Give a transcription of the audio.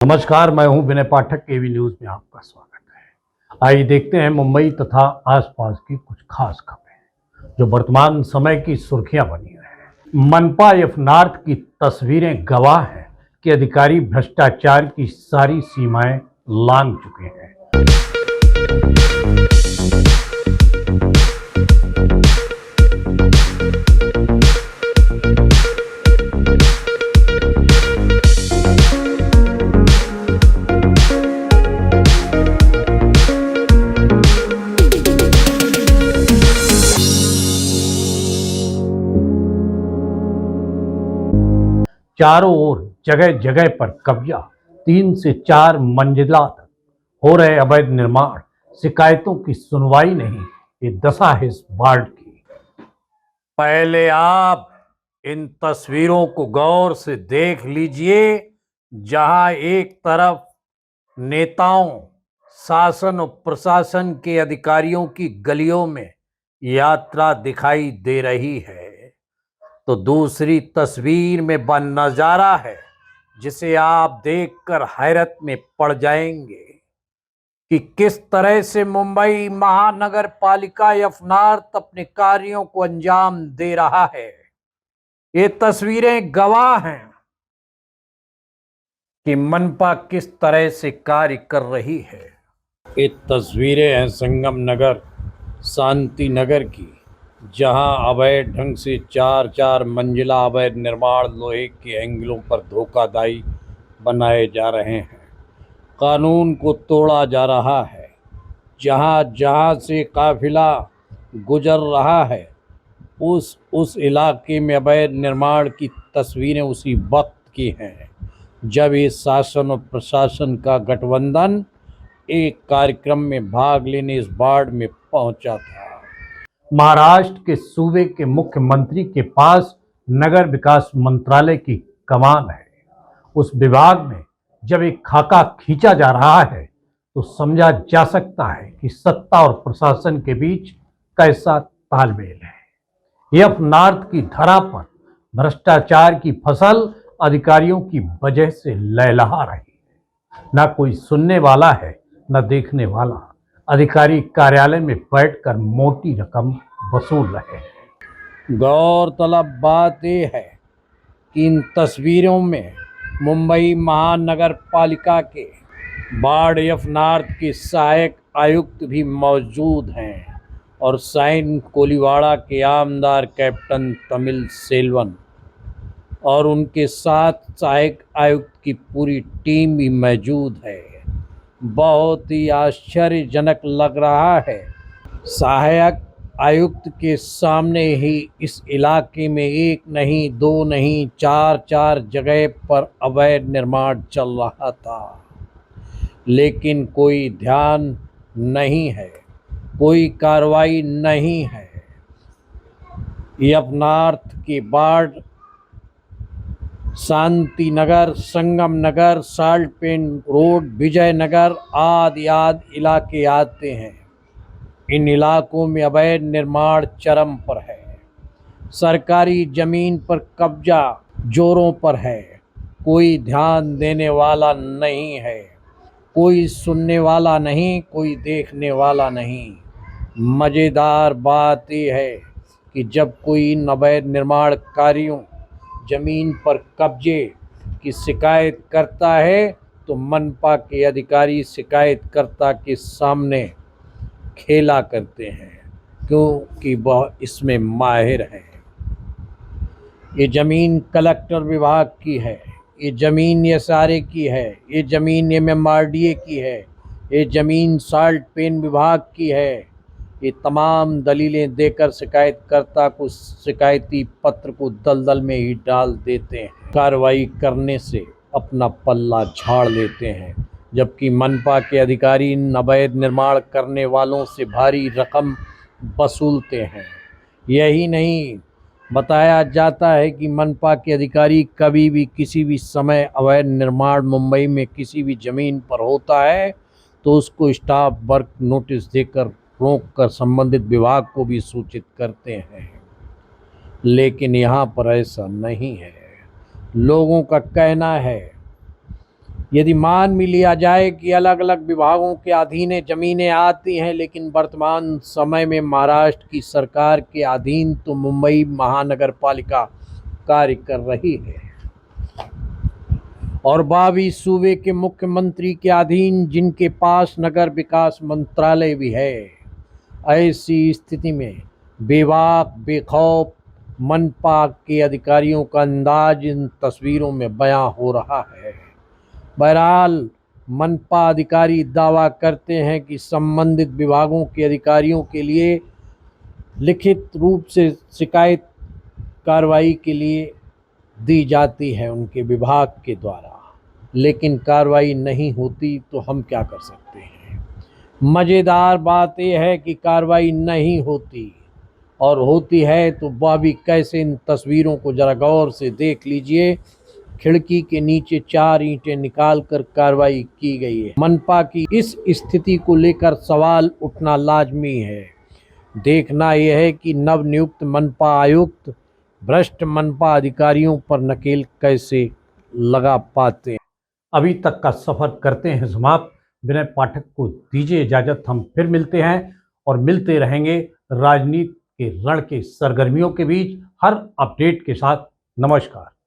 नमस्कार, मैं हूं विनय पाठक। केवी न्यूज में आपका स्वागत है। आइए देखते हैं मुंबई तथा आसपास की कुछ खास खबरें जो वर्तमान समय की सुर्खियां बनी हैं। मनपा एफ नॉर्थ की तस्वीरें गवाह हैं कि अधिकारी भ्रष्टाचार की सारी सीमाएं लांघ चुके हैं। चारों ओर जगह जगह पर कब्जा, 3 से 4 मंजिला तक हो रहे अवैध निर्माण, शिकायतों की सुनवाई नहीं। ये दशा है इस वार्ड की। पहले आप इन तस्वीरों को गौर से देख लीजिए, जहां एक तरफ नेताओं, शासन और प्रशासन के अधिकारियों की गलियों में यात्रा दिखाई दे रही है, तो दूसरी तस्वीर में वह नजारा है जिसे आप देखकर हैरत में पड़ जाएंगे कि किस तरह से मुंबई महानगर पालिका एफ नॉर्थ अपने कार्यों को अंजाम दे रहा है। ये तस्वीरें गवाह हैं कि मनपा किस तरह से कार्य कर रही है। ये तस्वीरें हैं संगम नगर, शांति नगर की, जहां अवैध ढंग से 4-4 मंजिला अवैध निर्माण लोहे के एंगलों पर धोखाधड़ी बनाए जा रहे हैं। कानून को तोड़ा जा रहा है। जहां जहां से काफिला गुजर रहा है, उस इलाके में अवैध निर्माण की तस्वीरें उसी वक्त की हैं जब इस शासन और प्रशासन का गठबंधन एक कार्यक्रम में भाग लेने इस वार्ड में पहुंचा था। महाराष्ट्र के सूबे के मुख्यमंत्री के पास नगर विकास मंत्रालय की कमान है। उस विभाग में जब एक खाका खींचा जा रहा है तो समझा जा सकता है कि सत्ता और प्रशासन के बीच कैसा तालमेल है। एफ नॉर्थ की धरा पर भ्रष्टाचार की फसल अधिकारियों की वजह से लहलहा रही है। न कोई सुनने वाला है, न देखने वाला। अधिकारी कार्यालय में बैठकर मोटी रकम वसूल रहे हैं। गौरतलब बात यह है कि इन तस्वीरों में मुंबई महानगर पालिका के वार्ड एफ नॉर्थ के सहायक आयुक्त भी मौजूद हैं और साइन कोलीवाड़ा के आमदार कैप्टन तमिल सेल्वन और उनके साथ सहायक आयुक्त की पूरी टीम भी मौजूद है। बहुत ही आश्चर्यजनक लग रहा है। सहायक आयुक्त के सामने ही इस इलाके में एक नहीं, दो नहीं, 4 जगह पर अवैध निर्माण चल रहा था, लेकिन कोई ध्यान नहीं है, कोई कार्रवाई नहीं है। एफ नॉर्थ के वार्ड शांति नगर, संगम नगर, salt pen road, Vijay Nagar आदि इलाके आते हैं। इन इलाकों में अवैध निर्माण चरम पर है। सरकारी जमीन पर कब्जा जोरों पर है। कोई ध्यान देने वाला नहीं है, कोई सुनने वाला नहीं, कोई देखने वाला नहीं। मज़ेदार बात यह है कि जब कोई इन अवैध निर्माण कार्यों, जमीन पर कब्जे की शिकायत करता है तो मनपा के अधिकारी शिकायतकर्ता के सामने खेला करते हैं, क्योंकि वह इसमें माहिर हैं। ये ज़मीन कलेक्टर विभाग की है, ये ज़मीन एसआरए की है, ये ज़मीन एमएमआरडीए की है, ये ज़मीन साल्ट पेन विभाग की है। ये तमाम दलीलें देकर शिकायतकर्ता को शिकायती पत्र को दलदल में ही डाल देते हैं। कार्रवाई करने से अपना पल्ला झाड़ लेते हैं, जबकि मनपा के अधिकारी इन अवैध निर्माण करने वालों से भारी रकम वसूलते हैं। यही नहीं, बताया जाता है कि मनपा के अधिकारी कभी भी किसी भी समय अवैध निर्माण मुंबई में किसी भी ज़मीन पर होता है तो उसको स्टाफ वर्क नोटिस देकर रोक कर संबंधित विभाग को भी सूचित करते हैं, लेकिन यहाँ पर ऐसा नहीं है। लोगों का कहना है यदि मान भी लिया जाए कि अलग अलग विभागों के अधीन जमीनें आती हैं, लेकिन वर्तमान समय में महाराष्ट्र की सरकार के अधीन तो मुंबई महानगर पालिका कार्य कर रही है और 22 सूबे के मुख्यमंत्री के अधीन, जिनके पास नगर विकास मंत्रालय भी है। ऐसी स्थिति में बेबाक बेखौफ मनपा के अधिकारियों का अंदाज इन तस्वीरों में बयां हो रहा है। बहरहाल मनपा अधिकारी दावा करते हैं कि संबंधित विभागों के अधिकारियों के लिए लिखित रूप से शिकायत कार्रवाई के लिए दी जाती है उनके विभाग के द्वारा, लेकिन कार्रवाई नहीं होती तो हम क्या कर सकते हैं। मज़ेदार बात यह है कि कार्रवाई नहीं होती और होती है तो वह भी कैसे। इन तस्वीरों को जरा गौर से देख लीजिए। खिड़की के नीचे 4 ईंटें निकालकर कार्रवाई की गई है। मनपा की इस स्थिति को लेकर सवाल उठना लाजमी है। देखना यह है कि नवनियुक्त मनपा आयुक्त भ्रष्ट मनपा अधिकारियों पर नकेल कैसे लगा पाते हैं। अभी तक का सफर करते हैं समाप्त। विनय पाठक को दीजिए इजाजत। हम फिर मिलते हैं और मिलते रहेंगे राजनीति के रण के सरगर्मियों के बीच हर अपडेट के साथ। नमस्कार।